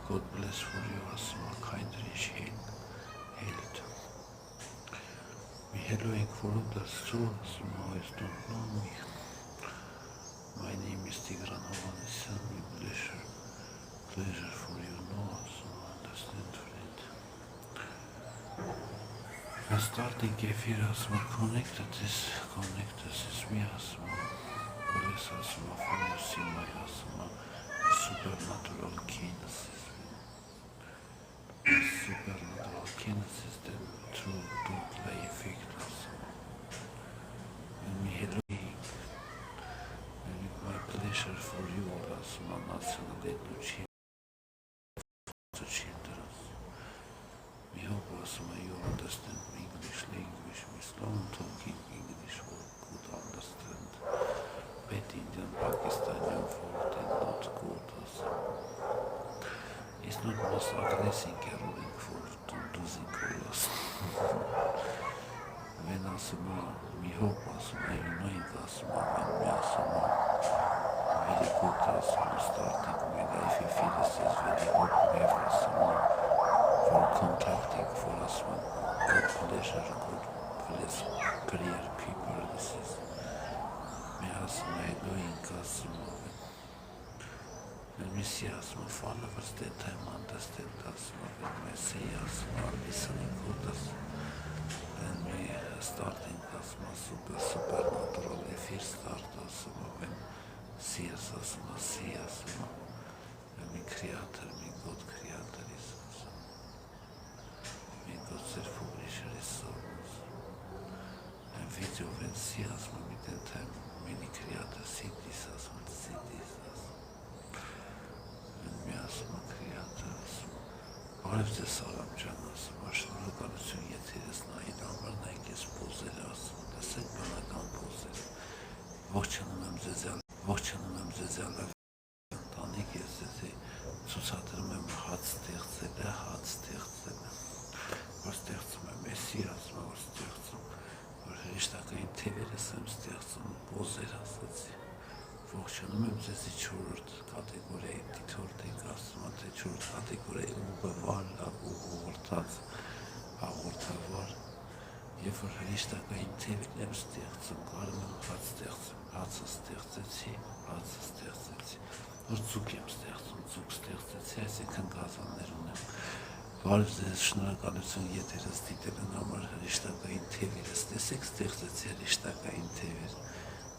God bless for you, ասում kind rich health. We hello for others too, asում always don't know me. My name is Tigran Hovanesyan, with pleasure for you, no, asում understand friend. I'm starting kefir, asում connected is me, asում bless, asում for you, see my, asում supernatural kinesis. Supernatural kinesis that through play effect, asում. And we hello. My pleasure for you, asում national education to children. We hope asում you understand English language. We don't talking English for good understand. But Indian, Pakistani, for them not good. It's not most aggressive ruling for losing us. When asım we hope asım you know it asım when we asım very good asım starting with if you feel this is very open asım for contacting for asım good pleasure, good place, clear people. This is me asım doing asım when we see asım followers that time understand asım when we see asım listening good asım when we starting asım supernatural if you start asım when see asım when we creator me God creator is asım me God self-publisher is so and video when see asım with the time many creator cities asım when we asım creator asım Արևձե Սարամջան ասում, շնորհակալություն եթերս նայել համար նայքես պոզել ասում, տեսեք բնական պոզել, ողջանում եմ ձեզ ալավ ընտանիք ես ձեզի ցուցադրում եմ հաց ստեղծել, որ ստեղծում եմ էսի ասում, որ ստեղծում, որ հրեշտակային թևերս եմ ստեղծում, պոզեր ասացի, ողջանում եմ ձեզի 4-րդ կատեգորիայի դիտորդ եք ասում, թե 4-րդ կատեգորիայի ուղղվար, հաղորդավար, երբ որ հրեշտակային թևեր եմ ստեղծում, կարում եմ հացը ստեղծեցի, որ ձուկ եմ ստեղծում, ձուկ ստեղծեցի, այսինքն գազաններ ունեմ, բարև ձեզ շնորհակալություն եթերս դիտելն համար հրեշտակային թևերս, տեսեք ստեղծեցի հրեշտակային թևեր,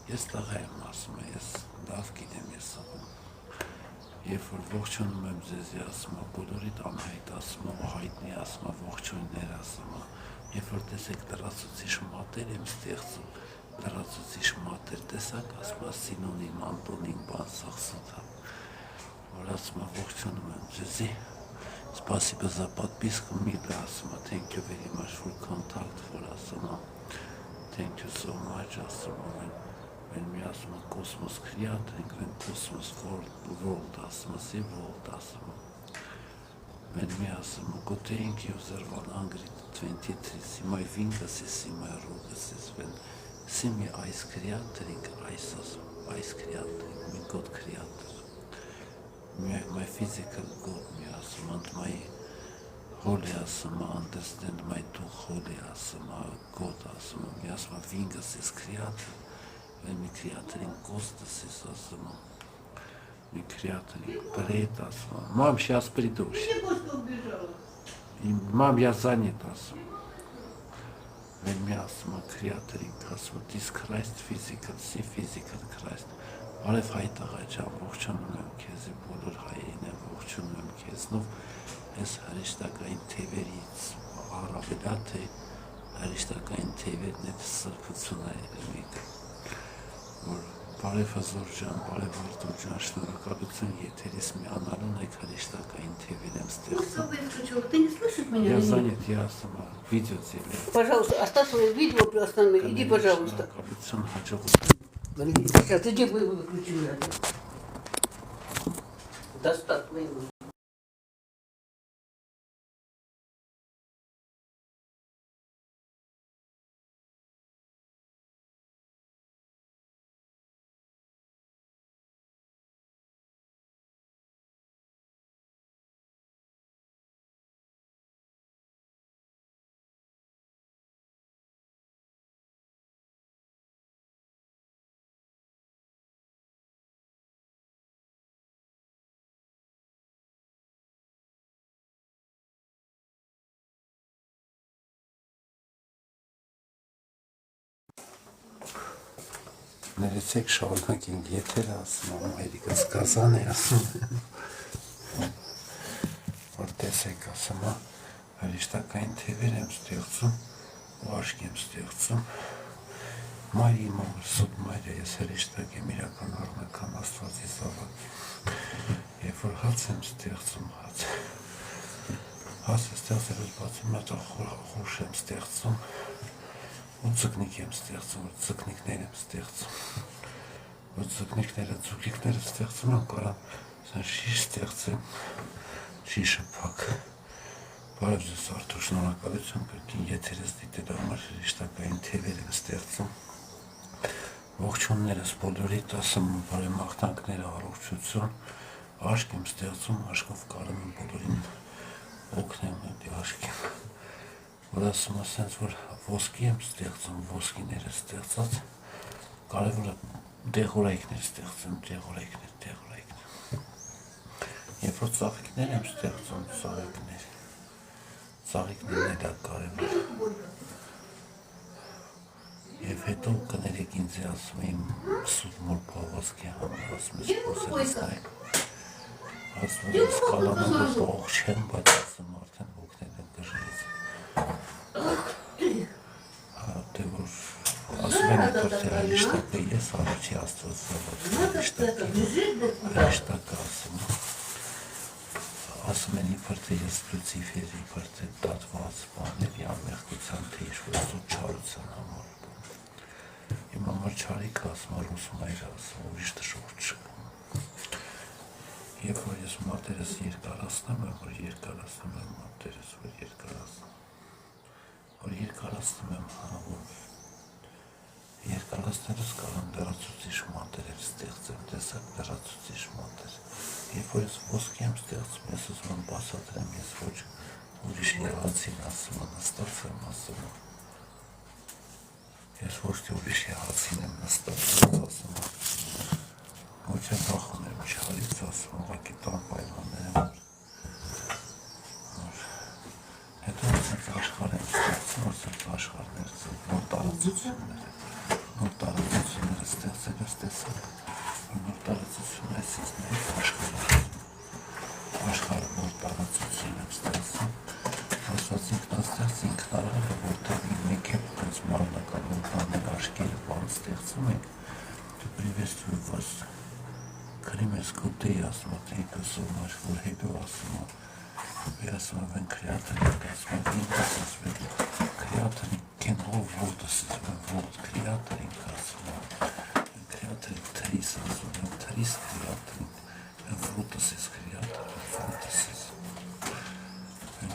ես տղա եմ ասում, ես լավ գիտեմ ես աղում, երբ որ ողջունում եմ ձեզի ասում, բոլորիդ անհայտ ասում, հայտնի ասում, ողջույններ ասում, երբ որ տեսեք լրացուցիչ մատեր եմ ստեղծում, լրացուցիչ մատեր տեսակ ասում, սինոնիմ, անտոնիմ, բան սախսութա, որ ասում, ողջունում եմ ձեզի, спасибо за подписку, милый ասում, thank you very much for contact, for ասում, thank you so much ասում, when we asım kosmos creating and kosmos world asım when we asım go thank you user 123 see my fingers see my roots when see me ice creating ice creating me God creator my physical God me asım and my holy asım understand my two holy asım God asım me asım fingers is creator when we creating ghosts is asım we creating бред asım мам сейчас приду мам я занят asım when we asım creating asım this Christ physical see physical Christ արև հայտաղա ջան ողջունում եմ քեզ բոլոր հայերին ողջունում եմ քեզ նով այս հրեշտակային թևերից առավելա թե հրեշտակային թևերն է սրբություն է մեկը որ բարև հազոր ջան, բարև Արտուր ջան, շնորհակալություն եթերից միանալուն եք հրեշտակային թևեր եմ ստեղծում։ Ты не слышишь меня? Я занят, я сама видео делаю. Пожалуйста, оставь свое видео, приостанови. Иди, пожалуйста. Сейчас иди выключи меня. Достаточно. Ներեցեք շարունակենք եթերը ասում եմ, հայրիկս գազան է ասում որ տեսեք ասում հրեշտակային թևեր եմ ստեղծում ու աշկ եմ ստեղծում մայր իմ համար սուտ մայրը ես հրեշտակ եմ իրական առնական աստվածի զավակ երբ որ հաց եմ ստեղծում հաց ստեղծելուց բացում հետո խորշ եմ ստեղծում ու ձկնիկ եմ ստեղծում, ձկնիկներ եմ ստեղծում, ու ձկնիկները, ձուկիկները ստեղծում եմ, կարան շիշ ստեղծեմ, շիշը փակ, բարև ձեզ Արթուր, շնորհակալություն կրկին եթերս դիտելու համար հրեշտակային թևեր եմ ստեղծում, ողջուններս բոլորիդ ասում բարև մաղթանքները առողջություն, աշկ եմ ստեղծում, աշկով կարում եմ բոլորին օգնեմ դի աշկեմ, որ ասում ասենց, որ ոսկի եմ ստեղծում, ոսկիները ստեղծած, կարևորը դեղորայքներ ստեղծում, դեղորայքներ, երբ որ ծաղիկներ եմ ստեղծում, ծաղիկներն է դա կարևոր, և հետո կներեք ինձ ասում եմ սուտ մոր պավազքի համար, ասում ես խոսելիս նայք, ասում ես կալանով պաղ չեմ, բայց ասում արդեն հոգներ եմ գժրից, ասում եմ իպր թե հրեշտակը ես առաջի աստված հրեշտակը ասում են իպր թե ես լուցիֆեր, իպր թե դատված բաներ, անմեղքության թե ինչ-որ սուտ չարության համար իմ համար չարիք ասում, ռուսում այր ասում, ուրիշ դժողջ չկա երբ որ ես մատերս երկարացնում եմ, որ երկարացնում եմ մատերս, որ երկարացնում եմ երկարացնելուց կարան լրացուցիչ մատերեր ստեղծեմ, տեսակ լրացուցիչ մատեր երբ որ ես ոսկի եմ ստեղծում, ես ուզում եմ բացատրեմ, ես ոչ ուրիշ եղացին ասում եմ, նստած եմ ասում եմ ես ոչ թե ուրիշ եղացին եմ նստած ասում եմ ոչ եմ բախում եմ չարից ասում ուղղակի տան պայմաններ եմ հետո ասենց աշխարհ եմ ստեղծում, ասենց աշխարհներ նոր տարածությունները ստեղծելուց տեսակ նոր տարածություն այսից նայեք աշխարհը նոր տարածություն եմ ստեղծում ասված ինքնաստեղծ ինքնարարը որտեղ մեկ է ոնց մարմնական օրգաններ աշկերը բան ստեղծում ենք приветствую вас Քրիմես կուտեի ասում եմ կսոմար որ հետո ասում եմ ասում եմ կրեատորին ասում եմ ինքս ասում եմ կրեատորին կենգով որդս ворд креаторին ասում եմ կրեատորին թրիս ասում եմ թրիս կրեատորին որդս ես կրեատորին որդս ես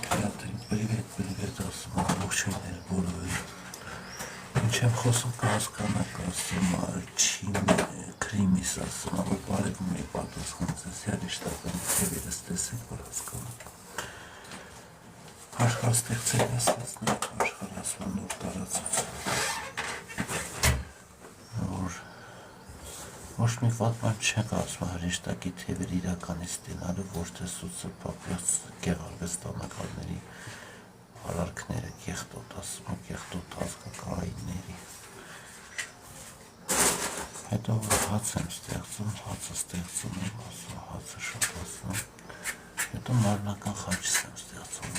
կրեատորին պրիվետ ասում եմ ողջույններ բոլորին ինչ եմ խոսում կհասկանաք ասում չիմ քրիմիս ասում եմ որ բարևում է պատասխան ձեզ հրեշտակային թևերս տեսեք որ հասկանաք աշխարհ ստեղծել է ստացնեք աշխարհ ասում եմ նոր տարածություն որ ոչ մի վատ բան չեք ասում հրեշտակի թևեր իրականացնելու ոչ թե սոցիոպաթ գեղարվեստանականների արարքները կեղտոտ ասում եմ կեղտոտ ազգակարայինների հետո հաց եմ ստեղծում հացը ստեղծում եմ ասում հացը շատ ասում հետո մարմնական խաչս եմ ստեղծում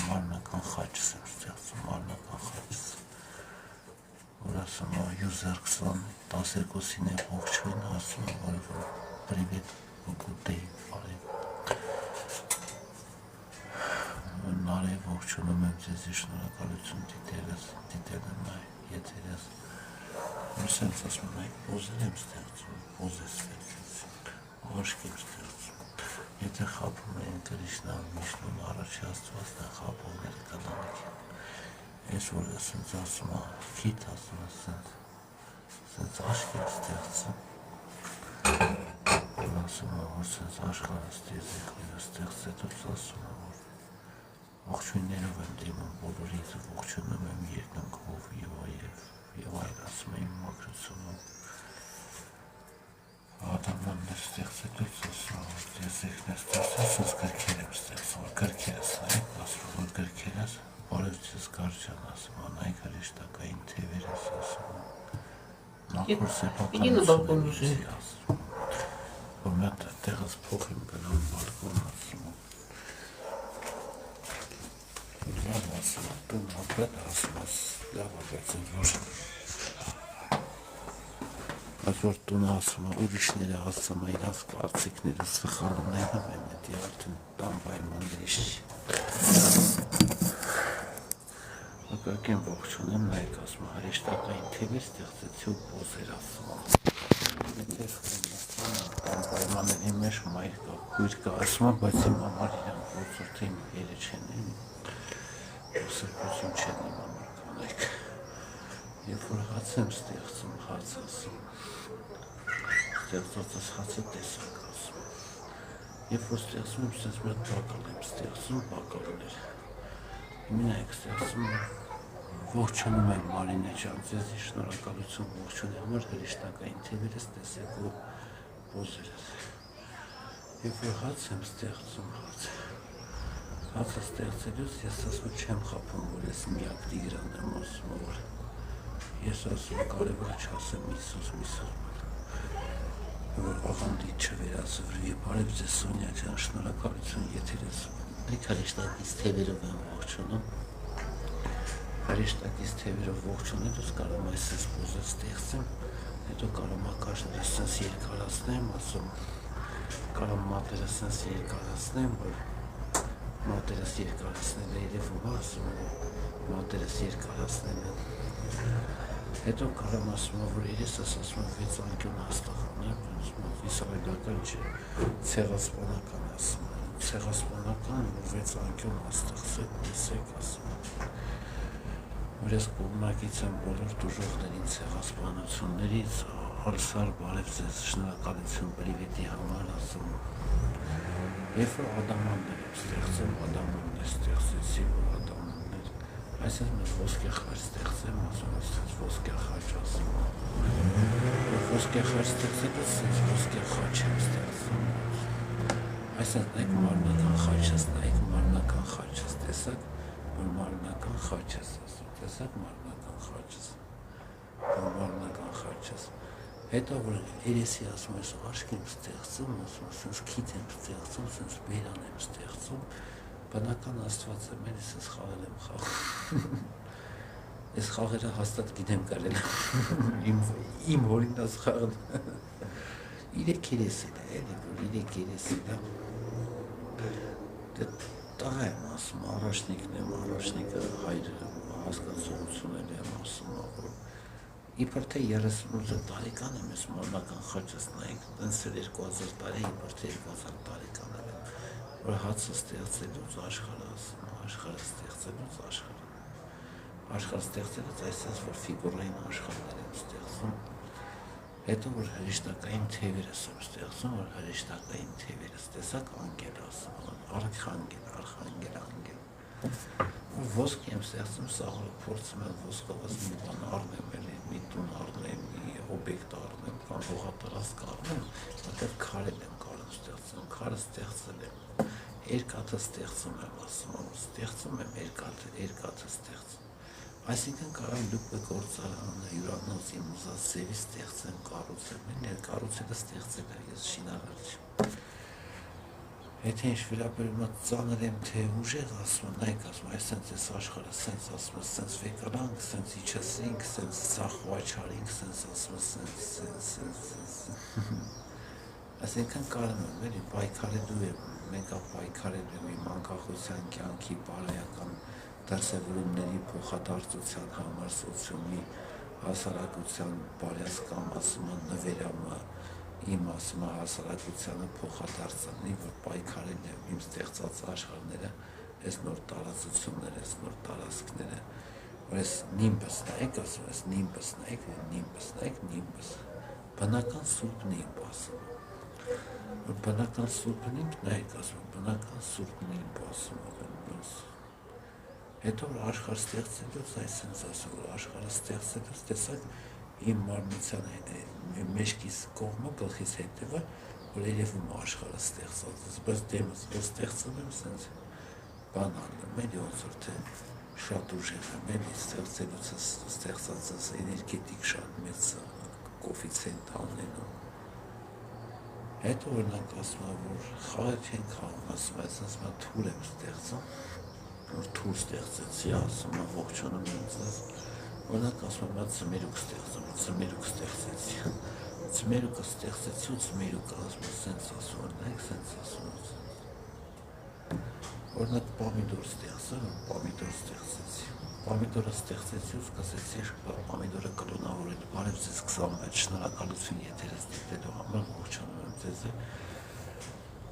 մարմնական խաչս որ ասում եմ user 2012-ին է ողջույն ասում եմ որ պրիվետ կուտեի բարև նարեվ ողջունում եմ ձեզի շնորհակալություն դիտելն եթերս որ սենց ասում եմ պոզեր եմ ստեղծում պոզեր ստեղծում աշկ եմ ստեղծում եթե խապում են Կրիշնա Վիշնուն առաջի աստվածն է խապողները կլանիք ես որ ասենց ասում եմ քիթ ասում եմ սենց աշկ եմ ստեղծում ասում եմ որ սենց աշխարհը ստեղծելուց ասում եմ որ ողջույններով եմ դիմում բոլորիդ ողջունում եմ երկնքով եւ այլ ասում եմ մաքրությունով Ադամն է ստեղծելուց ասում եմ որ դեսեքն է ստեղծել գրքեր եմ ստեղծում գրքերս նայեք ասում որ գրքերս բարև ձեզ Գարջան ասում եմ նայեք հրեշտակային թևերս ասում եմ նախոր սեփական Իդի նա բալկոն ուժի։ Որ մատ տեղս փող եմ գնում բալկոն ասում։ Լավ ասում, դու ապրել ասում, լավ ապրեցին որ։ Այսօր տունը ասում է, ուրիշները ասում է, իրաց կարծիքները սխալները են, էդի արդեն տան պայմանների չի։ Ակակեն ողջունեմ, նայք ասում է, հրեշտակային թևեր ստեղծեցի ու պոզեր ասում է։ Մետև տան պայմանների մեջ մայր կա, կույր կա ասում է, բայց իմ համար իրան որդորդ իմ երը չեն են, սրբություն չեն իմ համար կանայք։ Երբ որ հաց եմ ստեղծում, հաց ասում, ստեղծածս հացը տեսակ ասում։ Երբ որ ստեղծում եմ, սենց մետ բակալ եմ ստեղծում, բակալներ։ Մինայք ստեղծում ողջունում եմ Մարինե ջան, ձեզի շնորհակալություն ողջունի համար հրեշտակային թևերս տեսեք ու պոզերս։ Երբ որ հաց եմ ստեղծում, հացը ստեղծելուց ես ասում չեմ խափում, որ ես միակ Տիգրան եմ ասում, որ ես ասում կարևոր չասեմ Իսուս, որ աղանդից չվերածվրվի, բարև ձեզ Սոնյա ջան, շնորհակալություն եթերս։ Եք հրեշտակից թևերով եմ ողջունում։ Հրեշտակից թևերով ողջունելուց կարող այսպես պոզը ստեղծեմ, հետո կարող մակաշները սենց երկարացնեմ, ասում, կարող մատերը սենց երկարացնեմ, որ մատերս երկարացնել է երևում, ասում, մատերս երկարացնել են։ Հետո կարող ասում, որ երեսս ասում, 6 անկյուն հաստախան եմ, իսարելական չէ, ցեղասպանական ասում, ցեղասպանական, 6 անկյուն հաստախսեք, տեսեք ասում։ Որ ես կողմնակից եմ բոլոր դուժողներին ցեղասպանություններից, հարսար բարև ձեզ շնորհակալություն պրիվետի համար ասում։ Երբ որ ադամաններ եմ ստեղծեմ, ադամաններ ստեղծեցի, որ ադամաններ, այսպես մեր ոսկե խաչ ստեղծեմ, ասում ես ոսկե խաչ ասում։ Որ ոսկե խաչ ստեղծելուց սենց ոսկե խաչ եմ ստեղծում։ Այսպես նայք մարմնական խաչս, նայք մարմնական խաչս, տեսակ, որ մարմնական խաչս ասում, տեսակ մարմնական խաչս, որ մարմնական խաչս։ Հետո որ երեսի ասում ես աշկ եմ ստեղծում, ասում սենց քիթ եմ ստեղծում, սենց բերան եմ ստեղծում, բնական աստված եմ, ես ես խաղել եմ խաղում։ Ես խաղերը հաստատ գիտեմ կարել իմ հորինած խաղն 3 երեսին է, որ 3 երեսին է, տղա եմ ասում, առաջնիկն եմ, առաջնիկը հայր հասկացողությունել եմ ասում, որ իբր թե 38 տարեկան եմ, ես մարմնական խաչս նայեք, տենց էր 2000 տարի, իբր թե 2000 տարեկան եմ, որ հացը ստեղծելուց աշխարհը ասում, աշխարհը ստեղծելուց աշխարհ ստեղծելուց այսպես, որ ֆիգուրային աշխարհներ եմ ստեղծում, հետո որ հրեշտակային թևերս եմ ստեղծում, որ հրեշտակային թևերս տեսակ անգել ասում, արխանգել, ոսկ եմ ստեղծում, սաղը փորձում եմ ոսկովս մի բան առնեմ, մի տուն առնեմ, մի օբյեկտ առնեմ, կամ հողատարածք առնեմ, որտեղ քարել եմ կարում ստեղծում, քարը ստեղծել եմ, երկաթը ստեղծում եմ ասում, ստեղծում եմ երկաթը ստեղծում։ Այսինքն կարող եմ դուք գործարանը հյուրանոց իմ ուզած ձևի ստեղծեմ, կառուցեմ, կառուցելը ստեղծել է, ես շինարար չեմ։ Եթե ինչ վերաբերում է ծանր եմ, թե ուժեղ ասում, նայք ասում, այս սենց ես աշխարհը սենց ասում, սենց վեկարանք, սենց իջեսինք, սենց ծախ վաչարինք, սենց ասում, սենց։ Այսինքն կարող եմ, էլի պայքարելու եմ, մեկը պայքարելու եմ իմ անկախության կյանքի բարոյական դրսևորումների փոխադարձության համար սոցիումի հասարակության բարյացկամ ասում նվերամը իմ ասում հասարակությանը փոխադարձանի, որ պայքարել եմ իմ ստեղծած աշխարհները, այս նոր տարածությունները, այս նոր տարածքները, որ այս նիմբս նայեք, ասում ես նիմբս նայեք, նիմբս, բնական սուրբ նիմբ ասում, որ բնական սուրբ նիմբ նայեք ասում, բնական սուրբ նիմբ ասում, հետո որ աշխարհ ստեղծելուց այսպես ասում, որ աշխարհը ստեղծելուց տեսակ իմ մարմնության մեջքիս կողմը գլխիս հետևը, որ երևում է աշխարհը ստեղծած, բայց դեմս որ ստեղծում եմ սենց բան անում, էլի ոնց որ թե շատ ուժեղ եմ, էլի ստեղծելուց ստեղծածս էներգետիկ շատ մեծ կոֆիցիենտ ունենում։ Հետո օրինակ ասում եմ, որ խաղեր չեն խաղում, ասում եմ, ասես մա թուր եմ ստեղծում, որ թուր ստեղծեցի, ասում եմ, ողջունում եմ ձեզ, օրինակ ասում եմ, ծմերուկ ստեղծում, ծմերուկ ստեղծեցի, ծմերուկը ստեղծեցի ու ծմերուկը ասում եմ, սենց ասում եմ, նայք սենց ասում եմ, օրինակ պամիդոր ստեղծում, պամիդոր ստեղծեցի, պամիդորը ստեղծեցի ու սկսեցի պամիդորը կլոնավորել, բարև ձեզ 26 շնորհակալություն եթերս դիտելու համար, ողջունում եմ ձեզ,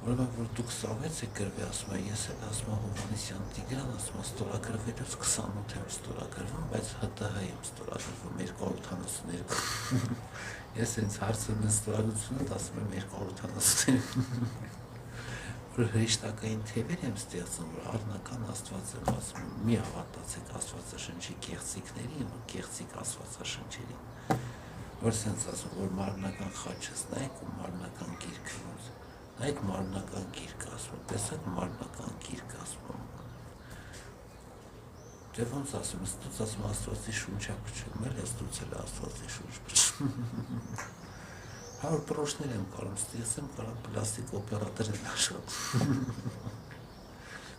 օրինակ որ դուք 26 եք գրվի, ասում եմ, ես էլ ասում եմ Հովհաննիսյան Տիգրան, ասում եմ ստորագրվելուց 28 եմ ստորագրվում, բայց ՀՏՀ եմ ստորագրվում 282, ես հենց հարցում եմ ստորագրությունը, ասում եմ 282, որ հրեշտակային թևեր եմ ստեղծում, որ առնական Աստված եմ ասում, մի հավատացեք Աստվածաշնչի կեղծիքներին, որ կեղծիք Աստվածաշնչերին, որ սենց ասում, որ մարմնական խաչս նայեք ու մարմնական գիրքը, նայեք մարմնական գիրքը, ասում, տեսակ մարմնական գիրքը, ասում, դե ոնց ասում, ստուց ասում Աստվածի շունչա փչում, էլ ես ստուց էլ Աստվածի շունչ փչում, 100 պրոշներ եմ կարում ստեղծեմ, կարամ պլաստիկ օպերատոր եմ աշխատում,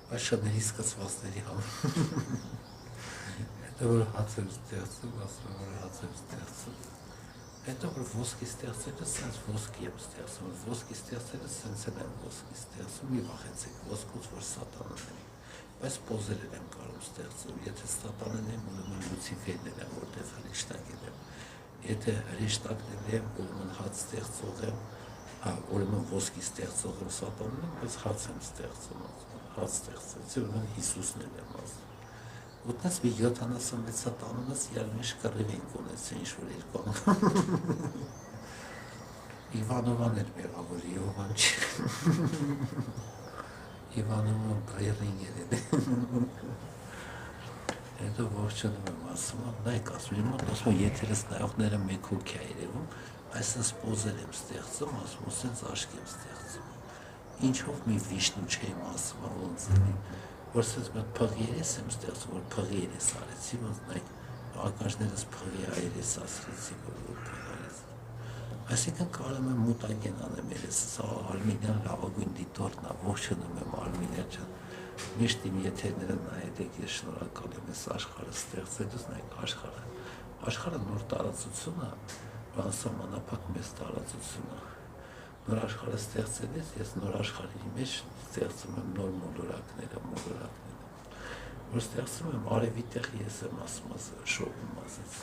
բայց շատերի սկսվածների համար, հետո որ հաց եմ ստեղծում, ասում եմ, որ հաց եմ ստեղծում, հետո որ ոսկի ստեղծելը սենց ոսկի եմ ստեղծում, ոսկի ստեղծելը սենց էլ եմ ոսկի ստեղծում, մի վախեցեք ոսկուց, որ սատանան եմ, բայց պոզերել եմ կարում ստեղծում, եթե սատանան եմ, ուրեմն լուցիֆերն եմ, որտեղ հրեշտակել եմ, եթե հրեշտակնել եմ, ուրեմն հաց ստեղծող եմ, ուրեմն ոսկի ստեղծող եմ սատանան եմ, բայց հաց եմ ստեղծում, հաց ստեղծեցի, ուրեմն Հիսուսն եմ ասում, ուտնես մի 76 տանումս իրար մեջ կռիվ ենք ունեցել ինչ-որ երկու անգամ, Իվանովան էր մեղավոր, Իովան չի, Իվանովան բրերինգեր էր, հետո ողջունում եմ ասում եմ, նայք ասում եմ, ասում եմ, եթերս նայողները մեկ հոգի է երևում, այսպես պոզեր եմ ստեղծում, ասում եմ, սենց աշկ եմ ստեղծում, ինչով մի վիշնու չեմ ասում, ոնց էլի, որ սենց մոտ փղի երես եմ ստեղծում, որ փղի երես արեցի, ոնց նայք, ակաշներս փղի այրես ասրեցի, որ փղի այրես, այսինքն կարում եմ մուտագեն անեմ երես, սա Արմինյան լավագույն դիտորդն է, ողջունում եմ Արմինյա ջան, միշտ իմ եթերները նայեք, ես շնորհակալ եմ այս աշխարհը ստեղծելուց, նայեք աշխարհը նոր տարածություն է, անսահմանափակ մեծ տարածություն է, նոր աշխարհը ստեղծելուց ես նոր աշխարհի մեջ ստեղծում եմ նոր մոլորակները, որ ստեղծում եմ արևի տեղ ես եմ ասում, շովում ասեց,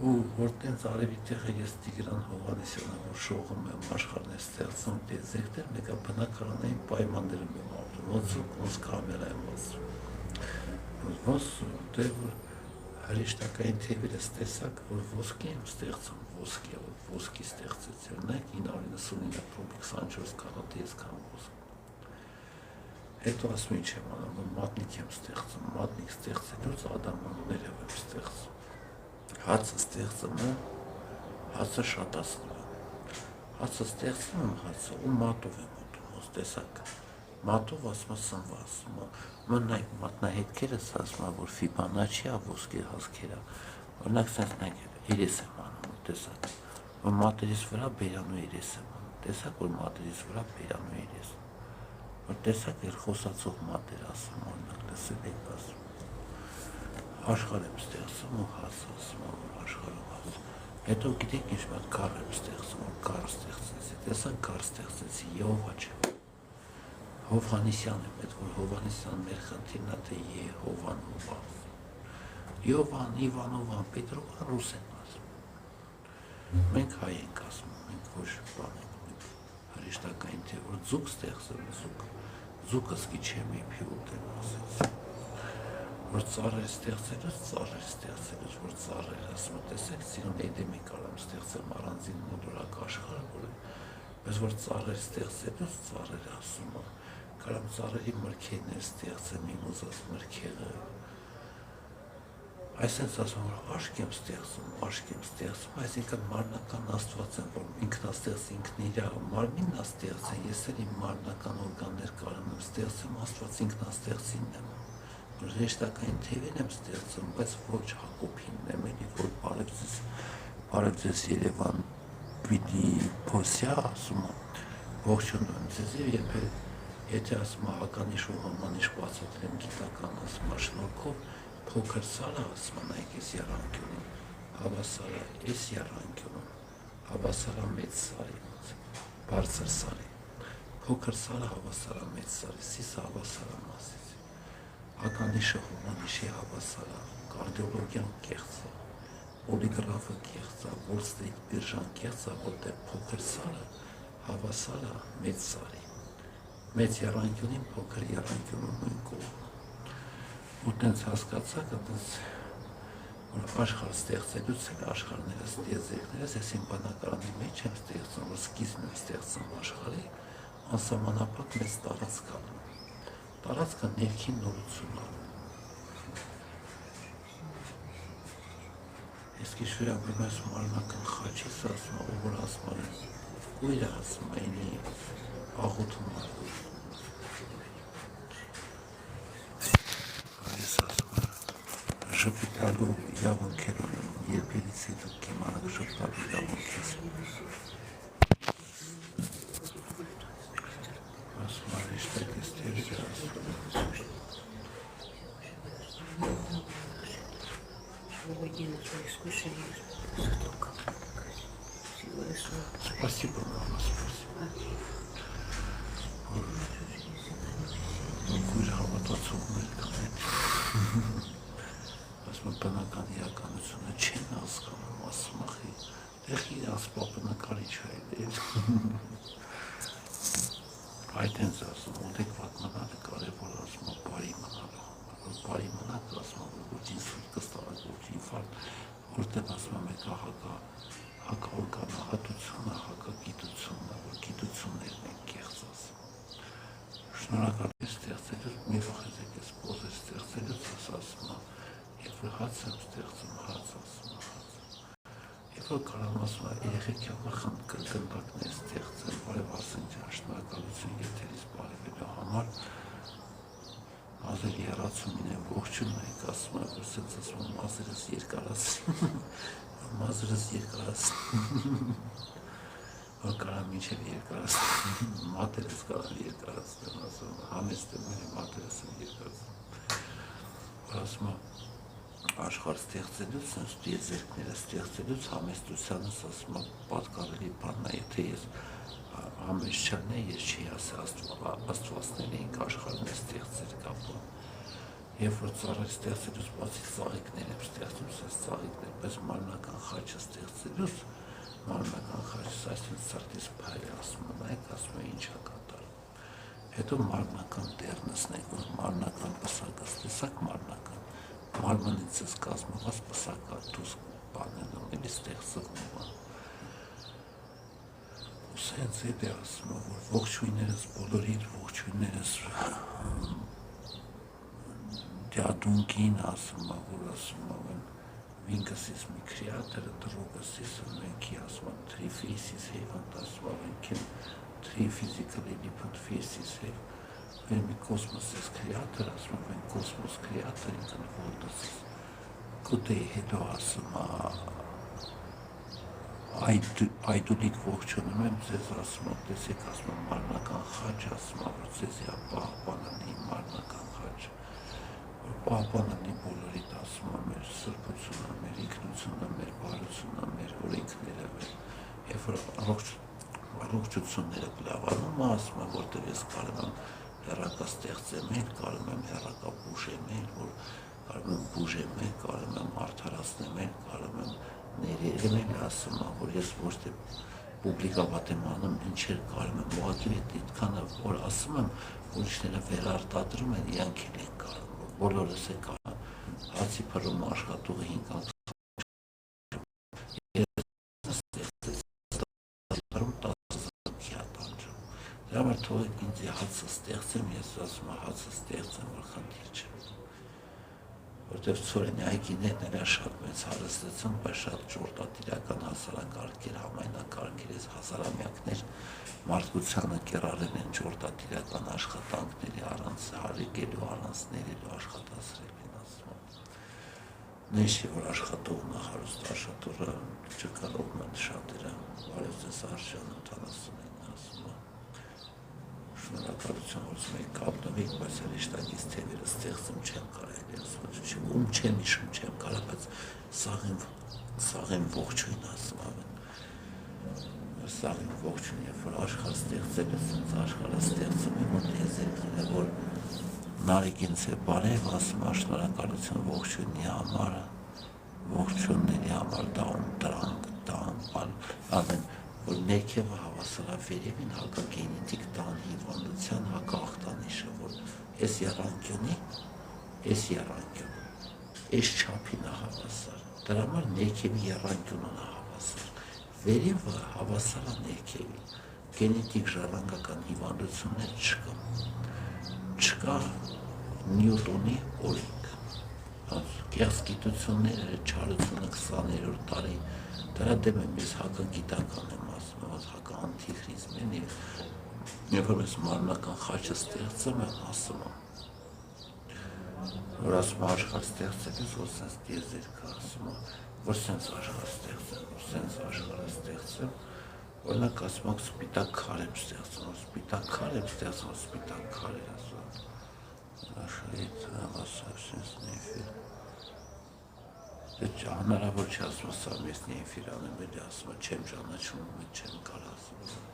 ու որ տենց արևի տեղը ես Տիգրան Հովհաննիսյանը, որ շողում եմ աշխարհն է ստեղծում, դեզեկտեր մեկը բնակարանային պայմաններում եմ ապրում, ոնց կամերա եմ ասում, ոնց դե որ հրեշտակային թևերս տեսակ, որ ոսկի եմ ստեղծում, ոսկի ստեղծեցի, նայեք 999 պրոբի 24 կարատի այսքան ոսկ, հետո ասում ինչ եմ անում, որ մատնիկ եմ ստեղծում, մատնիկ ստեղծելուց ադամաններ եմ ստեղծում, հացը ստեղծում եմ, հացը շատացնում եմ, հացը ստեղծում եմ հացը ու մատով եմ ուտում, ոնց տեսակ, մատով ասում եմ սնվա, ասում եմ, նայք մատնահետքերս ասում եմ, որ Ֆիբոնաչի է ոսկի հասքերա, օրինակ սենց նայք երես եմ անում, տեսակ, որ մատերիս վրա բերանու երես եմ անում, տեսակ, որ մատերիս վրա բերանու երես, որ տեսակ էր խոսացող մատեր ասում, օրինակ լսել եք ասում, աշխարհ եմ ստեղծում ու հաց ասում, որ աշխարհում հաց, հետո գիտեք ինչ մատ կար եմ ստեղծում, որ կար ստեղծեցի, տեսակ կար ստեղծեցի, Եհովա չեմ, Հովհաննիսյան եմ, այդ որ Հովհաննիսյան մեր խնդիրն է, թե Եհովան Հովա, Եհովան, Իվանովան, Պետրովան ռուս են ասում, մենք հայ ենք ասում, մենք ոչ բան ենք, հրեշտակային թե որ ձուկ ստեղծում, ձուկս գի չեմ իպի ուտեմ ասեցի, որ ծառեր ստեղծելուց, որ ծառեր ասում, տեսեք, Սիրուն Էդեմի կարամ ստեղծեմ առանձին մոլորակ աշխարհը, բայց որ ծառեր ստեղծելուց, ծառեր ասում, կարամ ծառերի մրգերներ ստեղծեմ, իմ ուզած մրգերը, այսպես ասում, որ աշկ եմ ստեղծում, այսինքն մարմնական Աստված եմ, որ ինքնաստեղծ ինքն իր մարմինն է ստեղծեն, ես էլ իմ մարմնական օրգաններ կարում եմ ստեղծեմ, Աստված ինքնաստեղծինն եմ, հրեշտակային թևեր եմ ստեղծում, բայց ոչ Հակոբինն եմ, էլի որ բարև ձեզ Բարև ձեզ Երևան պիտի փոսյա ասում ողջունում եմ ձեզ եւ եթե ասում հականիշ ու համանիշ բացատրեմ գիտական ասում շնորհքով փոքր սարը ասում նայեք ես երանգյունին հավասարը ես երանգյունին հավասարա մեծ սարի բարձր սարի փոքր սարը հավասարա մեծ սարի սիսը հավասարա մասից հականիշը համանիշի հավասարա կարդիոլոգիան կեղծ է պոլիգրաֆը կեղծ է Wall Street բիրժան կեղծ է որտեղ փոքր սարը հավասարը մեծ սարի մեծ երանգյունին փոքր երանգյունը նույն կողմ ու տենց հասկացաք տենց որ աշխարհ ստեղծելուց էլ աշխարհներս դիեզերքներս ես իմ բնակարանի մեջ եմ ստեղծում որ սկիզբն եմ ստեղծում աշխարհի անսահմանափակ մեծ տարածքը ներքին նորություն անում ես քիչ վերաբերում եմ մարմնական խաչից ասում ով որ ասում է գույրը ասում է ինի աղոթում է այս ասում է ժպիտալու իրավունքեր ունեմ երբերիցի դուք կիմանաք ժպիտալու իրավունքից ասում է իշտակ ես տերիք ասում Спасибо, мама, спасибо. Գույրը հավատացողներ կանեն ասում բնական իրականությունը չեն հասկանում ասում ախի դեղ իրանց պապնակարիչ հայդեր այդ հենց ասում ադեկվատ մնալը կարևոր ասում բարի մնալը որ բարի մնաք ասում որ ինսուլտ կստանաք որ ինֆարկտ որտեղ ասում մեկ հակաօրգանահատությունը հակագիտությունը որ գիտություններն են կեղծ ասում շնորհակալ եմ ստեղծելուց մի վախեցեք ես պոզը ստեղծելուց ասում երբ որ հաց եմ ստեղծում հաց ասում երբ որ կարամ ասում երեխեք համար կրկնդակներ ստեղծել բարև ասենք շնորհակալություն եթերից բարևելու համար մազերի 30-ին եմ ողջունում եք ասում եմ որ սենց ասում եմ մազերս երկարացրին մազերս երկարացրին որ կարամ մինչև երկարացրին մատերս կարամ երկարացնեմ ասում համեստ եմ մատերս եմ երկարացնում ասում աշխարհ ստեղծելուց սենց դիեզերքները ստեղծելուց համեստությանս ասում պատկառելի բանն է եթե ես համեստչան է ես չի ասի աստվածներ էինք աշխարհն է ստեղծել կապը երբ որ ծառեր ստեղծելուց բացի ծաղիկներ եմ ստեղծում սենց ծաղիկներ պես մարմնական խաչը ստեղծելուց մարմնական խաչս այսինքն սրտից փայլ ասում նայեք ասում է ինչա կատարում հետո մարմնական դեռնսն եք որ մարմնական պսակած տեսակ մարմնական մարմնից կազմված պսակա դուս բանն ունի ստեղծվում սենց հետ է ասում որ ողջույններս բոլորիդ ողջույններս դյադունքին ասում որ ասում են Վինկասիս մի քրեատորը դրոգասիս ունենքի ասում three faces հեվանտ ասում են three physically different faces հև մի կոսմոսის քրեատոր ասում են կոսմոս քրեատոր ինքն որտես կուտե հետո ասում այդուլիկ ողջունում եմ ձեզ ասում տեսեք ասում մարմնական խաչ ասում որ ձեզ պահպանանի մարմնական խաչ պահպանանի բոլորիդ ասում մեր սրբությունը մեր ինքնությունը մեր բարությունը մեր օրենքները երբ որ առողջությունները լավանում ասում եմ որտեղ ես կարող եմ հեռակա ստեղծեմ կարող եմ հեռակա բուժեմ որ կարող եմ բուժեմ կարող եմ արդարացնեմ կարող եմ ներերել ասում որ ես ոչ թե պուբլիկաբատ եմ անում ինչեր կարող եմ ուղղակի այդքանը որ ասում եմ ուրիշները վերարտադրում են իրանք են կարող բոլորս է կարող հացի փռում աշխատողը 5 ամս դրա համար թողեք ինձ հացը ստեղծեմ ես ասում հացը ստեղծեմ որ խնդիր չէ որտեղ ծորենի այգիներն էլ շատ մեծ հարստեցան, բայց շատ ճորտատիրական հասարակարգեր, համայնակարգեր, հազարամյակներ մարդկությանը կերարել են ճորտատիրական աշխատանքների առանց հարիկելու, առանց ներելու աշխատասրել են ասում։ Նեշի, որ աշխատողն է հարուստ աշխատողը չկարողն են շատերը, բարև ձեզ արժան ընտանասունին ասում է, շնորհակալություն, որ մենք կապնվենք, բայց հրեշտակից թևերը ստեղծում չեմ կարելի, ասում ում չեմ իշում չեմ կարա, բայց սաղին ողջույն ասում ավեն, սաղին ողջույն, երբ որ աշխարհ ստեղծել է, սենց աշխարհը ստեղծում է, մոտ եզերքները, որ Նարեկինց է բարև, ասում է շնորհակալություն ողջույնի համար, ողջունների համար տանք, ամեն, որ ներքևը հավասարա վերևին հակագենետիկ տան հիվանդության հակախտանիշը, որ ես եռանկյունի, ես չափին է հավասար, դրա համար ներքևի եռանկյունն է հավասար, վերևը հավասար է ներքևի, գենետիկ ժառանգական հիվանդություններ չկա Նյուտոնի օրենք, կեղծ գիտությունները չարությունը 20-րդ տարի, դրա դեմ եմ ես հակագիտական եմ ասում, հակաանտիխրիզմ են, երբ որ ես մարմնական խաչը ստեղծում եմ ասում եմ, որ ասում աշխարհ ստեղծել ես, որ սենց դիեզերքը ասում եմ, որ սենց աշխարհ ստեղծեմ, որ սենց աշխարհ ստեղծեմ, օրինակ ասում եմ սպիտակ քար եմ ստեղծում, սպիտակ քար եմ ստեղծում, սպիտակ քար եմ ասում, աշխարհից հավասար սենց նեֆիր, դե հնարավոր չի ասում սա մեզ նեֆիր անեմ, էլի ասում չեմ ճանաչում, չեմ կար ասում,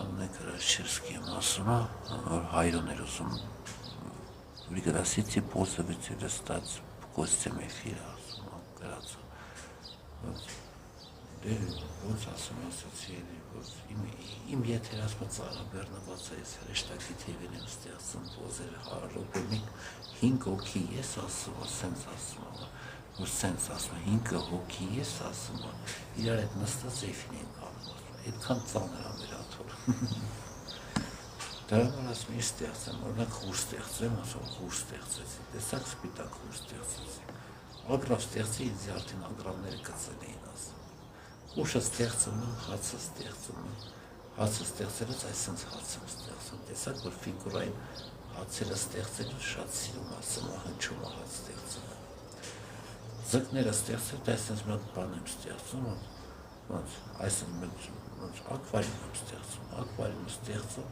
Աննե Կրաշչևսկի եմ ասում, որ հայրոն էր ուզում, Пригласите пользователя стать гостем эфира, գրածը, դե ոնց ասում ասացիելի, իմ եթերասմը ծառաբեռնված է, ես հրեշտակի թևին եմ ստեղծում պոզերը 100 րոպե, մենք 5 հոգի ես ասում, սենց ասում, որ սենց ասում, 5 հոգի ես ասում, իրար հետ նստած էֆին ենք անում, այդքան ծանր ամերաթոր, դրա համար ասում ես ստեղծեմ, օրինակ խուր ստեղծեմ, ասում խուր ստեղծեցի, տեսակ սպիտակ խուր ստեղծեցի, ագրավ ստեղծի, ինձ արդեն ագրավները կծել էին ասում, խուշը ստեղծում եմ, հացը ստեղծում եմ, հացը ստեղծելուց այսինց հաց եմ ստեղծում, տեսակ, որ ֆիգուրային հացերը ստեղծելուց շատ սիրում ասում, հնչում հաց ստեղծում եմ, ձկները ստեղծել, այսինց մի հատ բան եմ ստեղծում, այսինց ակվարիում եմ ստեղծում,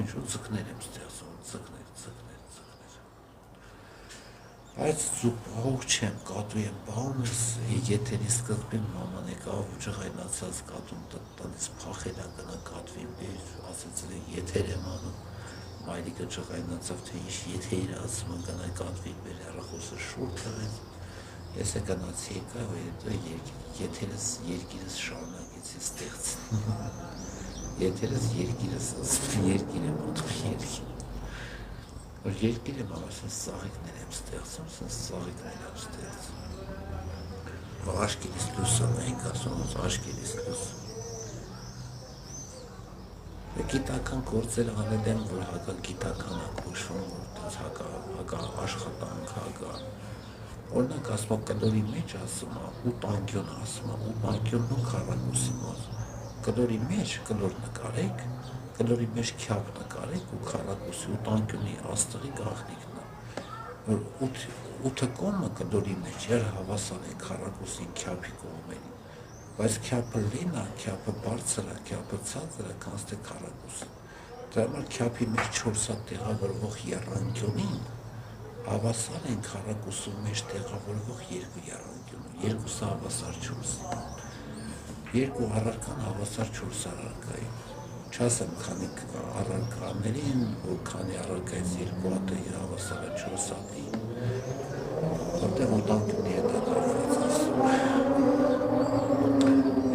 ինչ-որ ձկներ եմ ստեղծում, ձկներ, բայց զուպահող չեմ, կատու եմ բաղում ես, եթերի սկզբին մաման եկավ ջղայնացած կատուն տնից փախել է գնա կատվին բեր, ասեցել է եթեր եմ անում, մայրիկը ջղայնացավ, թե ինչ եթեր ասում, գնա կատվին բեր, հեռախոսը շուր տվեց, ես է գնացի եկա, եթերս երկիրս շարունակեցի ստեղծին, եթերս երկիրս ասում, երկիր եմ ոտում երկիր, որ երկիր եմ ասում, սաղիկներ եմ ստեղծում, սաղիկներ եմ ստեղծում, աշկերիս լուսում ենք ասում, աշկերիս լուսում, գիտական գործեր անել եմ, որ հակագիտական ակոշվում, որ հակա աշխատանք, օրինակ ասում, կլորի մեջ ասում, 8 անկյուն ասում, 8 անկյունն ու քառակուսի մոտ, կլորի մեջ կլոր նկարեք, կլորի մեջ քյապ նկարեք ու քառակուսի 8 անկյունի աստղի գաղտնիքն է, որ 8 կողմը կլորի մեջ հավասար է քառակուսին քյապի կողմերին, բայց քյապը լին է, քյապը բարձր է, քյապը ցածր է, քանց թե քառակուսը, դրա համար քյապի մեջ 4 հատ տեղավորվող եռանկյունին հավասար են քառակուսու մեջ տեղավորվող 2 եռանկյունը, երկուսը հավասար 4-ի, երկու առարկան հավասար 4 առարկային, չասեմ քանի առարկաներին, որ քանի առարկայից 2 հատը հավասար է 4 հատի, որտեղ 8 անկյունի հետ է կապված ասում,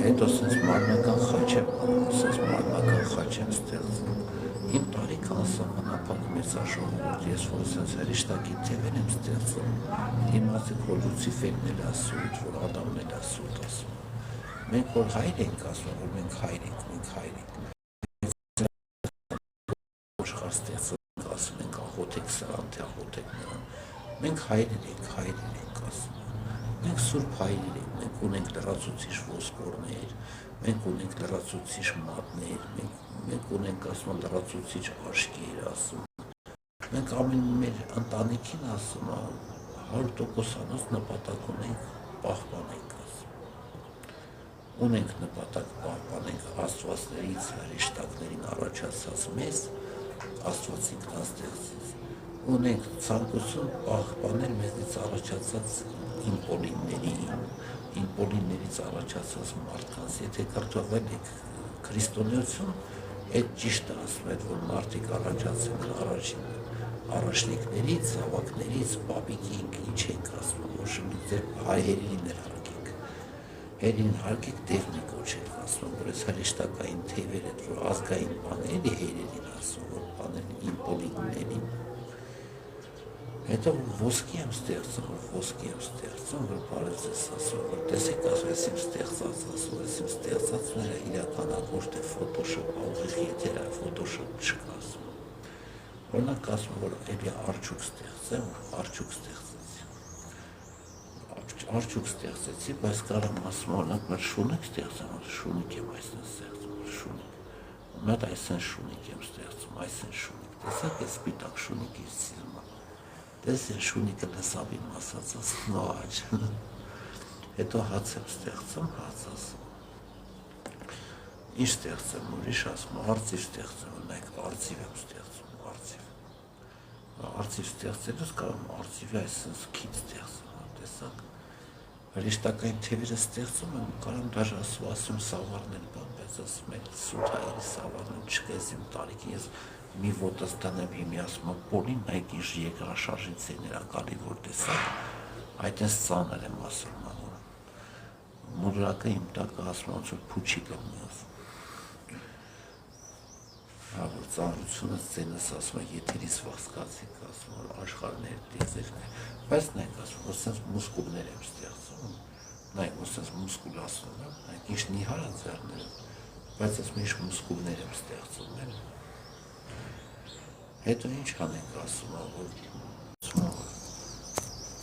հետո սենց մարմնական խաչ եմ ստեղծում, իմ տարիքան սահմանափակ մեծաշողորդ, ես որ սենց հրեշտակի թևեր եմ ստեղծում, իմացեք, որ Լուցիֆերն էլ է սուտ, որ Ադամն էլ է սուտ ասում, մենք որ հայր ենք ասում, որ մենք հայր ենք, աշխարհ ստեղծում ասում ենք, աղոթեք սրան, թե աղոթեք նրան, մենք հայրեր ենք ասում, մենք սուրբ հայրեր ենք, մենք ունենք լրացուցիչ ոսկորներ, մենք ունենք լրացուցիչ մատներ, մենք ունենք ասում լրացուցիչ աշկեր ասում, Մենք ամեն մեր ընտանիքին ասում 100%-անոց նպատակ ունենք պահպանենք ունենք նպատակ պահպանենք աստվածներից հրեշտակներին առաջացած մեզ, աստված ինքնաստեղծից, ունենք ցանկություն պահպանել մեզնից առաջացած իմպոլիններից առաջացած մարդկանց, եթե կրթվել եք քրիստոնեություն, այդ ճիշտ է ասում, այդ որ մարդիկ առաջացել են առաջնիկներից, ավակներից, պապիկինք, ինչ ենք ասում, որ ձեր հայերին էր Հերին հարկեք դեղնի կոչել, ասում, որ ես հրեշտակային թևեր հետ, որ ազգային բաների հերերին ասում, որ բաների իմպոլիններին։ Հետո ոսկի եմ ստեղծում, որ բարև ես ասում, որ տեսեք ասում, ես իմ ստեղծած, ասում, ես իմ ստեղծածները իրականագործ է Photoshop, աղիղ եթերա, Photoshop չկա ասում։ Օրինակ ասում, որ էլի արջուկ ստեղծեմ, արջուկ ստեղծեցի, բայց կարամ ասում, օրինակ մեր շունիկ ստեղծեմ, շունիկ եմ այսն ստեղծում, շունիկ։ Մատ այսն շունիկ եմ ստեղծում, այսն շունիկ։ Տեսակ է սպիտակ շունիկից սիրում։ Տեսեն շունիկը լսավին ասացած նոաջ։ Հետո հաց եմ ստեղծում, հաց ասում։ Ինչ ստեղծեմ, ուրիշ ասում, արծիվ ստեղծեմ, ունենք արծիվ եմ ստեղծում, արծիվ։ Արծիվ ստեղծելուց կարամ արծիվի այսն քիչ ստեղծում, տեսակ։ Հրեշտակային թևերը ստեղծում եմ, կարամ դաժ ասում սավառնել բան, բայց ասում եմ սութայերի սավառնել չկես իմ տարիքին, ես մի ոտս տնեմ հիմի ասում եմ պոլին, նայք ինչ երկրաշարժից է ներակալի, որ տեսակ, այդ ես ծանր եմ ասում անում, մուրրակը իմ տակը ասում ոնց որ փուչիկ եմ ասում, որ ծանրությունս ձենս ասում եմ եթերից վասկացիկ ասում, որ աշխարհներ դիզերն է, բայց նայք ասում, որ սենց մուսկուլներ եմ ստեղծում, նայք, որ սենց մուսկուլ ասում եմ, նայք ինչ նիհար է ձեռները, բայց ասում ինչ մուսկուլներ եմ ստեղծում եմ, հետո ինչ անենք ասում եմ,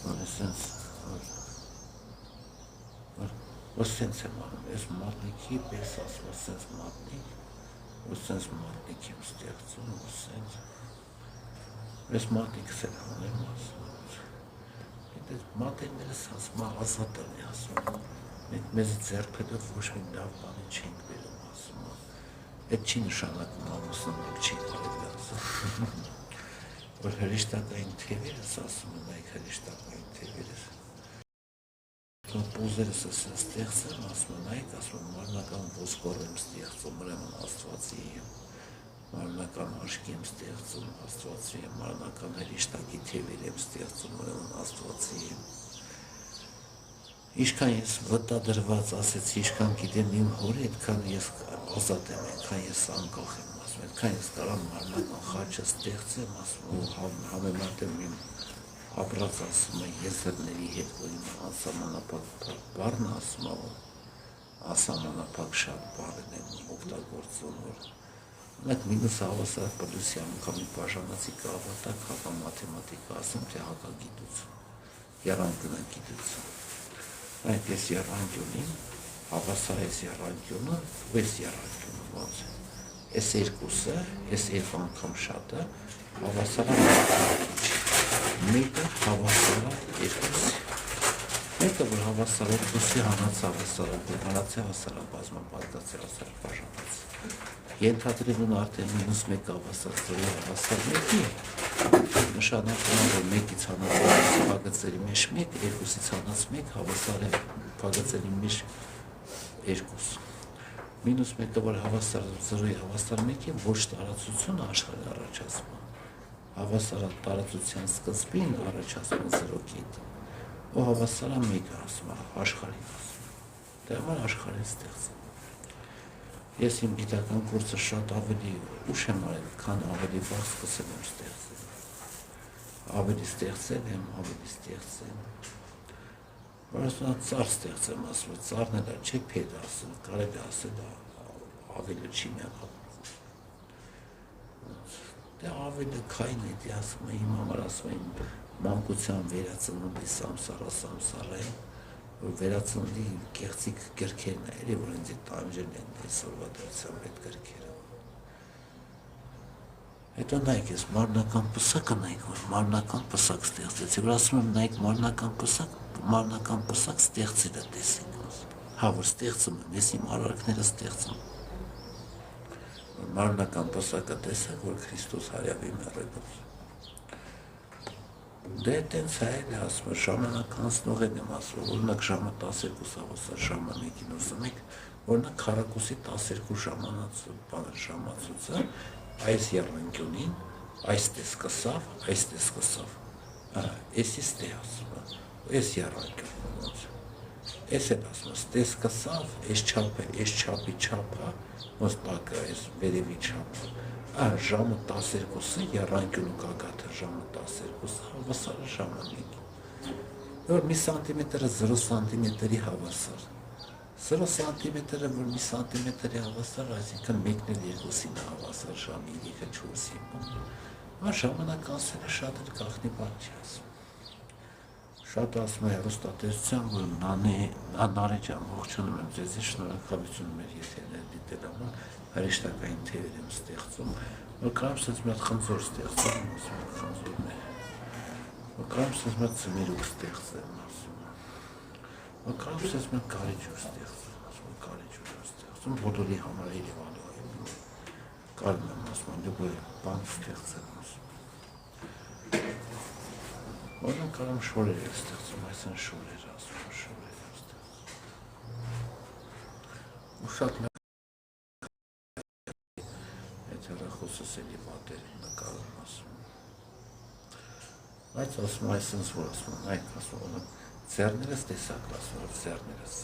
որ սենց, որ սենց եմ անում, ես մատնիքի պես ասում, որ սենց մատնիք, որ սենց մատնիք եմ ստեղծում, որ սենց, ես մատնիքս եմ անեմ ասում, մատերներս ասում, ազատ եմ ասում, մենք մեզ ձեռքերով ոչ մի լավ բանի չենք բերում ասում, այդ չի նշանակում ամուսնում ենք չի կարելի ասում, որ հրեշտակային թևերս ասում եմ, այք հրեշտակային թևերս, պոզերս ասեն ստեղծեմ, ասում եմ, այք ասում եմ, մարմնական ոսկոր եմ ստեղծում, ուրեմն աստվածի եմ, մարմնական աշկի եմ ստեղծում, աստվածի եմ, մարմնական հրեշտակի թևեր եմ ստեղծում, ուրեմն աստվածի եմ։ Ինչքան ես վտադրված ասեցի, ինչքան գիտեմ իմ հորը, այդքան ես ազատ եմ, այդքան ես անկախ եմ ասում, այդքան ես կարամ մարմնական խաչը ստեղծեմ, ասում, համեմատեմ իմ ապրած ասում եմ եզրների հետ, որ իմ անսահմանափակ բառն ասում եմ, անսահմանափակ շատ բառն եմ օգտագործում, որ Մենք մինուս հավասար պլյուսի անգամի բաժանացի կավատակ հակա մաթեմատիկա ասում, թե հակագիտություն, եռանկյունագիտություն։ Այդ ես եռանկյունին, հավասար ես եռանկյունը, ու ես եռանկյունը ոնց է։ Ես երկուսը, ես երկու անգամ շատը, հավասար է մեկը հավասար է երկուսի։ Մեկը, որ հավասար է երկուսի հանած հավասար է, հանած է հավասար է, բազմապատկած է հավասար է բաժանած։ Ենթադրելուն արդեն մինուս մեկ հավասար ծրի հավասար մեկի, նշանակում է, որ մեկից հանած պագծերի մեջ մեկ, երկուսից հանած մեկ հավասար է պագծերի մեջ երկուս։ Մինուս մեկը, որ հավասար ծրի հավասար մեկի, ոչ տարածություն աշխարհի առաջացում, հավասար տարածության սկզբին առաջացում զրոքիտ, ու հավասար մեկը ասում է աշխարհին ասում, դա համար աշխարհին ստեղծում։ Ես իմ գիտական կուրսը շատ ավելի ուշ եմ արել, քան ավելի վաղ սկսել եմ ստեղծել։ Ավելի ստեղծել եմ, Որովհետև ծառ ստեղծեմ, ասում, ծառն էլ չէ փեդ ասել, կարելի ասել ավելի չի մեղավ։ Դե ավելի քայն է, դե ասում եմ, իմ համար ասում եմ, մանկության վերածննդի սամսարա է, որ վերածննդի կեղծիկ գրքերն է, որ ինձ տանջել են այսօրվա դրությամբ այդ գրքերը։ Հետո նայեք, ես մարմնական պսակը նայեք, որ մարմնական պսակ ստեղծեցի, որ ասում եմ նայեք մարմնական պսակ ստեղծելը տեսեք, հա, որ ստեղծում եմ, ես իմ արարքները ստեղծում, որ մարմնական պսակը տեսեք, որ Քրիստոս հարյավի մեռելուց, դե տենց հայել է ասում, ժամանակ անցնող եմ ասում, օրինակ ժամը 12 ավասար ժամը 1-ին ասում եք, օրինակ քառակուսի 12 ժամացույցը այս եռանկյունին, այստեղ սկսավ, էսից տե ասում, այս եռանկյունը, այս էլ ասում, ստեղ սկսավ, այս չապի չապը, ոնց տակը, այս վերևի չապը, ժամը 12-ը, եռանկյունը կագաթը ժամը 12-ը, հավասարը ժամը 1, որ մի սանտիմետրը 0 սանտիմետրի հավասար, 0 սանտիմետրը, որ մի սանտիմետրի հավասար, այսինքն 1-ն էլ 2-ին հավասար, ժամի 3-ը 4-ին, ժամանակ անցելը շատ էլ գաղտնի բան չի ասում, շատ ասում է հեռուստատեսության, որ Նարէ ջան, ողջունում եմ ձեզ, շնորհակալություն մեր եթերները դիտել համար, հրեշտակային թեվեր եմ ստեղծում, որ կարամ սենց մի հատ խնձոր ստեղծեմ, ասում եմ խնձորն է, որ կարամ սենց մի հատ ծմերուկ ստեղծեմ, որ կարամ սենց մի հատ կարիճուր ստեղծեմ, ասում եմ կարիճուր եմ ստեղծում, բոլորի համար Երևանում եմ, կարում եմ, ասում եմ, դուք բան ստեղծեմ, ասում Օրինակ կարամ շորեր եմ ստեղծում, այս են շորեր ասում, շորեր եմ ստեղծում, ու շատ մեկ այդ հեռախոսս էլի վատեր եմ նկարում ասում, բայց ասում այս ինձ որ ասում, նայք ասում, ձեռներս տեսակ ասում, ձեռներս,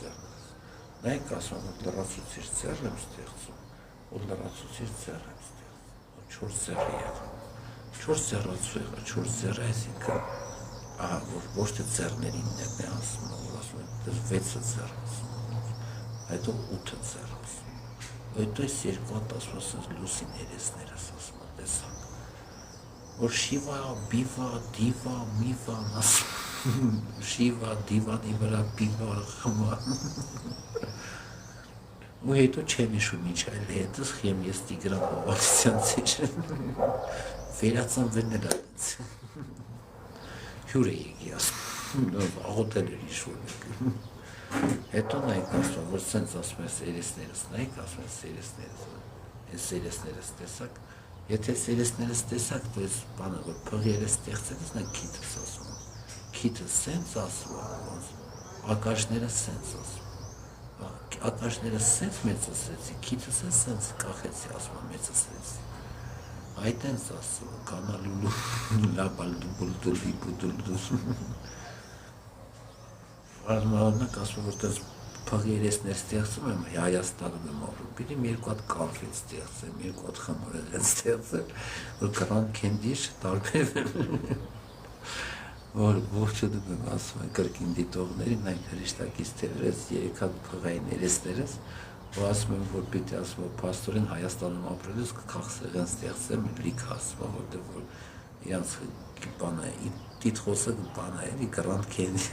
նայք ասում, լրացուցիչ ձեռ եմ ստեղծում, ու լրացուցիչ ձեռ եմ ստեղծում, 4 ձեռ եղա, 4 ձեռացու եղա, 4 ձեռ այսինքն, որ ոչ թե ձեռներինն է ասում, որ ասում եմ, դες 6 ձեռ ասում, հետո 8 ձեռ ասում, հետո այս երկու հատ ասում ասում լուսին երեսներս ասում, տեսակ, որ շիվա, բիվա, դիվա, միվա ասում, շիվա, դիվանի վրա, բիվա, խմա, ու հետո չեմ իշում ինչ այլ հետս խեմ ես Տիգրան Հովհաննիսյան ծեր, վերացանվերն էլ այդից, հյուր է եկի ասում, աղոտել էր ինչ-որ մեկ, հետո նայք ասում, որ սենց ասում ես երեսներս, նայք ասում ես երեսներս, ես երեսներս տեսակ, եթե երեսներս տեսակ, то есть բանը, որ փղ երես ստեղծել ես, նայք քիթս ասում, քիթս սենց ասում, ակաշները սենց ասում, ակաշները սենց մեծսրեցի, քիթս է սենց կախեցի ասում, մեծսրեցի, այդ ենց ասում, կանալուլու, լաբալդուբուլդուլի բուդուլդուս, արմարոնակ ասում, որ տես փղ երեսներ ստեղծում եմ, Հայաստանում եմ ապրում, պիտիմ երկու հատ կալֆետ ստեղծեմ, երկու հատ խմորել են ստեղծել, որ կրան կենդիշ տարբերվեմ, որ ողջունում եմ ասում են կրկին դիտողներին, այն հրեշտակից թերերս 3 հատ փղային երեսներս, ու ասում եմ, որ պիտի ասում եմ, պաստորեն Հայաստանում ապրելուց կքախսեղեն ստեղծեմ, լիք ասում եմ, որտեղ որ իրանց բանը, տիտխոսը բանը էլի կրան կենդի,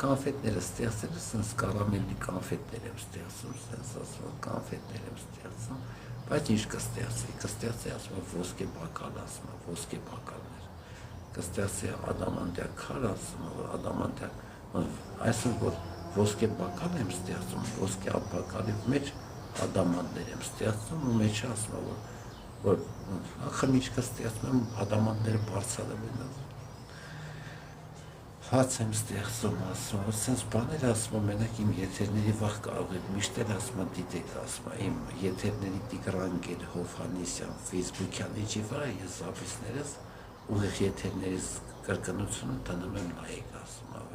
կանֆետները ստեղծել է, սենց կարամելի կանֆետներ եմ ստեղծում, սենց ասում եմ, կանֆետներ եմ ստեղծում, բայց ինչ կստեղծի, ասում եմ, ոսկե բակալ, ասում եմ, ոսկե բակալներ, կստեղծի ադամանդյա քար, ասում եմ, որ ադամանդյա, այսօր, որ ոսկե բակալ եմ ստեղծում, ոսկե բակալի մեջ ադամանդներ եմ ստեղծում, ու մեջ ասում եմ, որ խմիչքը ստեղծում եմ, ադամանդները բարձալ եմ, հաց եմ ստեղծում, ասում, սենց բաներ ասում եմ, մենակ իմ եթերների վաղ կարող եք, միշտ էլ ասում եմ, դիտեք, ասում եմ, իմ եթերների Տիգրան Հովհաննիսյան, ֆեյսբուքյան էջի վրա, ես զապիսներս, ուղիղ եթերներից կրկնությունը տնում եմ նայեք, ասում եմ,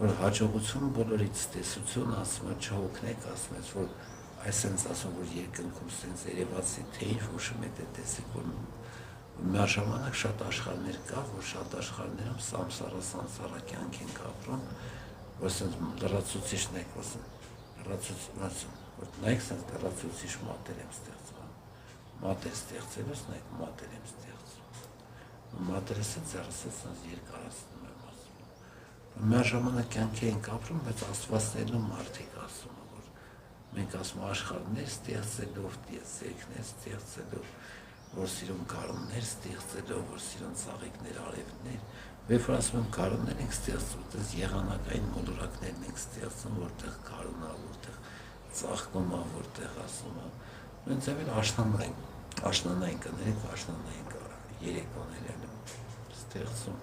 որ հաջողություն բոլորից տեսություն, ասում եմ, չհոգնեք, ասում եմ, որ այսենց ասում, որ երկնքում սենց երևացի, թե ինչ որ շմետ է տեսեք, որ միաժամանակ շատ աշխարհներ կա, որ շատ աշխարհներում սամսարա կյանք ենք ապրում, որ սենց լրացուցիչն եք, որ նայք սենց լրացուցիչ մատեր եմ ստեղծում, մատեր ստեղծելուց նայք մատեր եմ ստեղծում, մատերս է ձեռս է սենց երկարացնում եմ ասում, միաժամանակ կյանքի ենք ապրում, բայց աստվածներն ու մարդիկ ասում, որ Մենք ասում աշխարհներ ստեղծելով, տիեզերքներ ստեղծելով, որ սիրուն գարուններ ստեղծելով, որ սիրուն ծաղիկներ, արևներ, երբ որ ասում եմ գարուններ ենք ստեղծում, դες եղանակային մոլորակներն ենք ստեղծում, որտեղ գարուն է, որտեղ ծաղկում է, որտեղ ասում է, նույն ձևեր աշնանային կներեք, աշնանային երեկոներ են ստեղծում։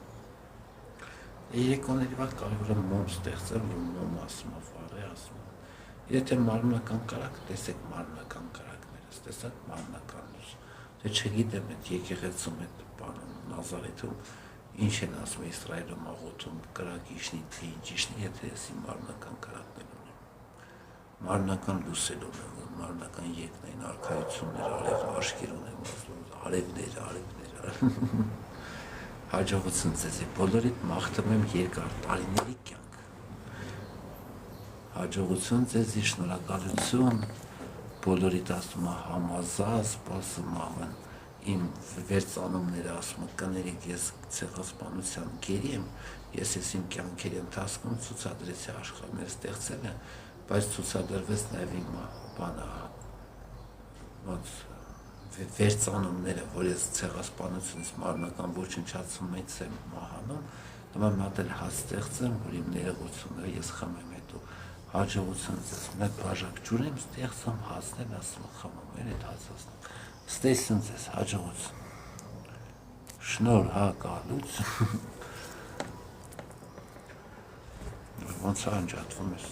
Երեկոների վաղ կարևոր է մոմ ստեղծել, որ մոմ ասում է, վառե ասում է։ Եթե մարմնական կարակ, տեսեք մարմնական կարակները, տեսակ մարմնական լույս։ Դե չգիտեմ այդ եկեղեցում այդ բանում Նազարեթում ինչ են ասում Իսրայելում աղոթում կրակ իշնի, թե ինչ իշնի, եթե ես իմ մարմնական կարակներ ունեմ։ Մարմնական լույսեր ունեմ, մարմնական երկնային արքայություններ, արևաշկեր ունեմ, արևներ։ Հաջողություն ձեզ բոլորիդ մաղթում եմ երկար տարիների կյանք։ Հաջողություն ձեզի, շնորհակալություն, բոլորիդ ասում է համազա, սպասում աղն իմ վերծանումները ասում է կներեք ես ցեղասպանության գերի եմ, ես իմ կյանքերի ընթացքում ցուցադրեցի աշխարհներ ստեղծել եմ, բայց ցուցադրվեց նաև իմ բանը ոնց վերծանումները, որ ես ցեղասպանությունից մարմնական ոչնչացումից եմ մահանում, նման մատ էլ հաց ստեղծեմ, որ իմ ներողությունները ես խմեմ հետո հաջողություն ձեզ, մեկ բաժակ ջուր եմ ստեղծում, հացնել ասում խմում եմ այդ հացածն, ստեսություն ձեզ, հաջողություն, շնորհակալություն, ոնց անջատվում ես,